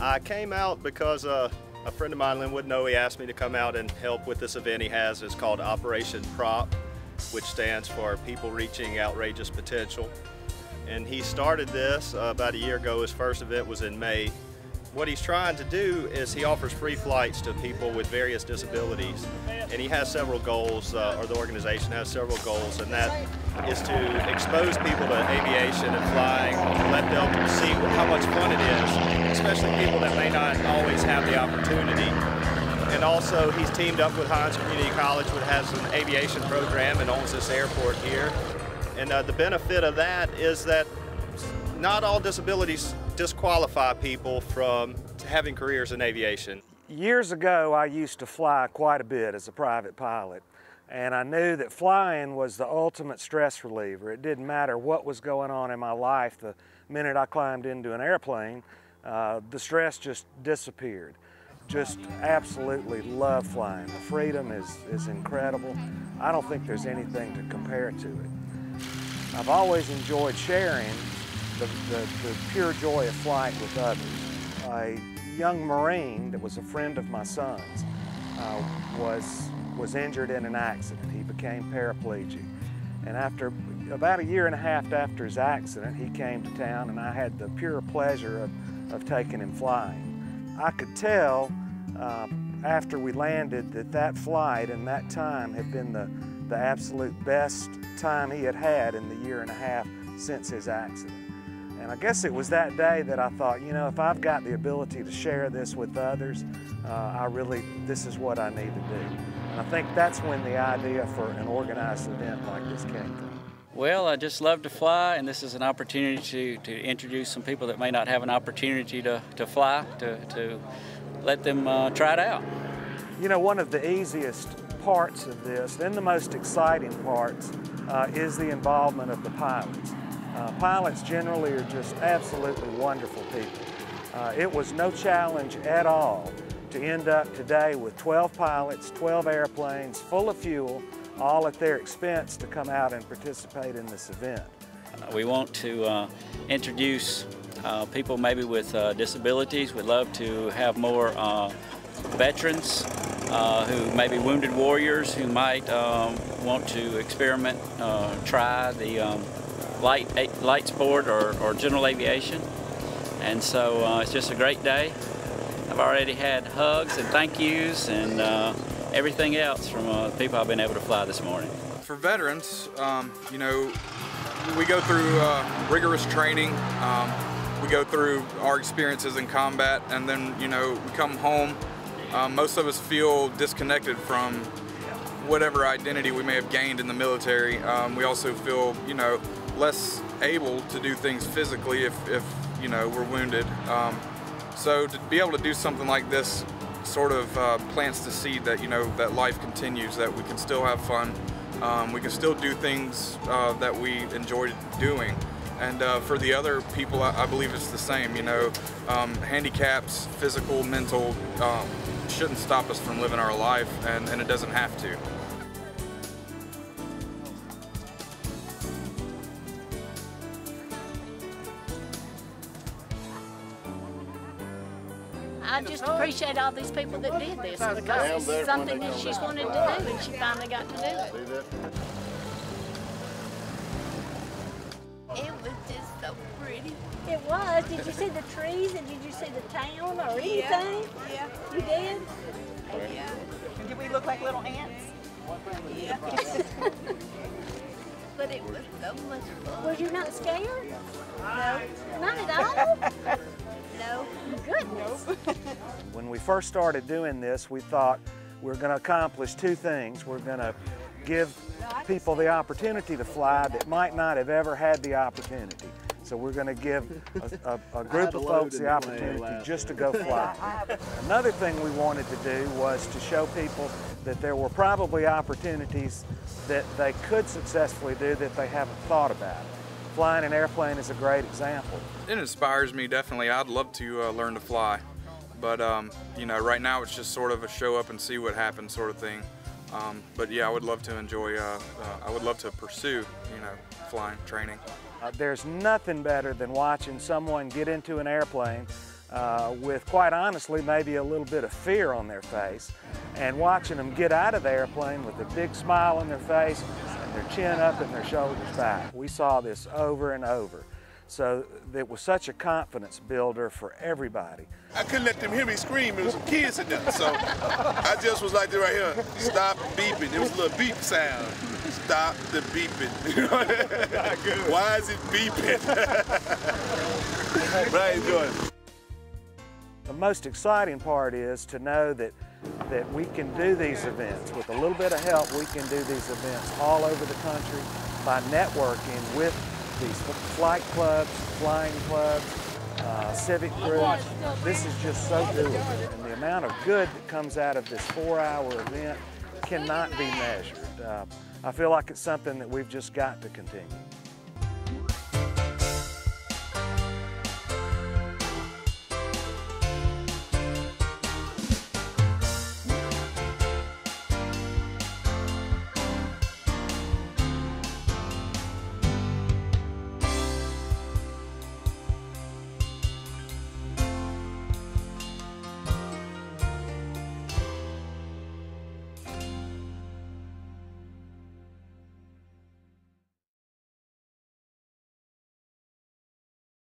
I came out because a friend of mine, Linwood Noe, asked me to come out and help with this event he has. It's called Operation Prop, which stands for People Reaching Outrageous Potential. And he started this about a year ago. His first event was in May. What he's trying to do is he offers free flights to people with various disabilities. And he has several goals, or the organization has several goals, and that is to expose people to aviation and flying, let them see how much fun it is, especially people that may not always have the opportunity. And also he's teamed up with Hines Community College, which has an aviation program and owns this airport here. And the benefit of that is that not all disabilities disqualify people from having careers in aviation. Years ago, I used to fly quite a bit as a private pilot, and I knew that flying was the ultimate stress reliever. It didn't matter what was going on in my life. The minute I climbed into an airplane, the stress just disappeared. Just absolutely love flying. The freedom is incredible. I don't think there's anything to compare it to it. I've always enjoyed sharing the pure joy of flight with others. A young Marine that was a friend of my son's was injured in an accident. He became paraplegic. And after about a year and a half after his accident, he came to town, and I had the pure pleasure of taking him flying. I could tell after we landed that flight and that time had been the absolute best time he had had in the year and a half since his accident. And I guess it was that day that I thought, you know, if I've got the ability to share this with others, this is what I need to do. And I think that's when the idea for an organized event like this came from. Well, I just love to fly, and this is an opportunity to introduce some people that may not have an opportunity to fly, to let them try it out. You know, one of the easiest parts of this, and the most exciting parts, is the involvement of the pilots. Pilots generally are just absolutely wonderful people. It was no challenge at all to end up today with 12 pilots, 12 airplanes full of fuel, all at their expense to come out and participate in this event. We want to introduce people maybe with disabilities. We'd love to have more veterans who may be wounded warriors who might want to experiment, try the light sport or general aviation. And so it's just a great day. I've already had hugs and thank yous and everything else from people I've been able to fly this morning. For veterans, you know, we go through rigorous training. We go through our experiences in combat, and then, you know, we come home. Most of us feel disconnected from whatever identity we may have gained in the military. We also feel, you know, less able to do things physically if you know, we're wounded. So to be able to do something like this sort of plants the seed that, you know, that life continues, that we can still have fun, we can still do things that we enjoy doing. And for the other people, I believe it's the same. You know, handicaps, physical, mental, shouldn't stop us from living our life, and it doesn't have to. I just appreciate all these people that did this, because it's something that she's wanted to do, and she finally got to do it. It was just so pretty. It was. Did you see the trees, and did you see the town or anything? Yeah. You did? Yeah. Did we look like little ants? Yeah. But it was so much fun. Was you not scared? No. Not at all? No. Goodness. When we first started doing this, we thought we're going to accomplish two things. We're going to give people the opportunity to fly that might not have ever had the opportunity. So we're going to give a group of folks the opportunity just to go fly. Another thing we wanted to do was to show people that there were probably opportunities that they could successfully do that they haven't thought about. Flying an airplane is a great example. It inspires me, definitely. I'd love to learn to fly, but you know, right now it's just sort of a show up and see what happens sort of thing. But yeah, I would love to enjoy, I would love to pursue, you know, flying, training. There's nothing better than watching someone get into an airplane with, quite honestly, maybe a little bit of fear on their face, and watching them get out of the airplane with a big smile on their face and their chin up and their shoulders back. We saw this over and over. So it was such a confidence builder for everybody. I couldn't let them hear me scream. There was some kids in there, so I just was like this right here. Stop beeping. There was a little beep sound. Stop the beeping. Why is it beeping? Right, good. The most exciting part is to know that we can do these events. With a little bit of help, we can do these events all over the country by networking with these flight clubs, flying clubs, civic groups. This is just so doable. And the amount of good that comes out of this 4-hour event cannot be measured. I feel like it's something that we've just got to continue.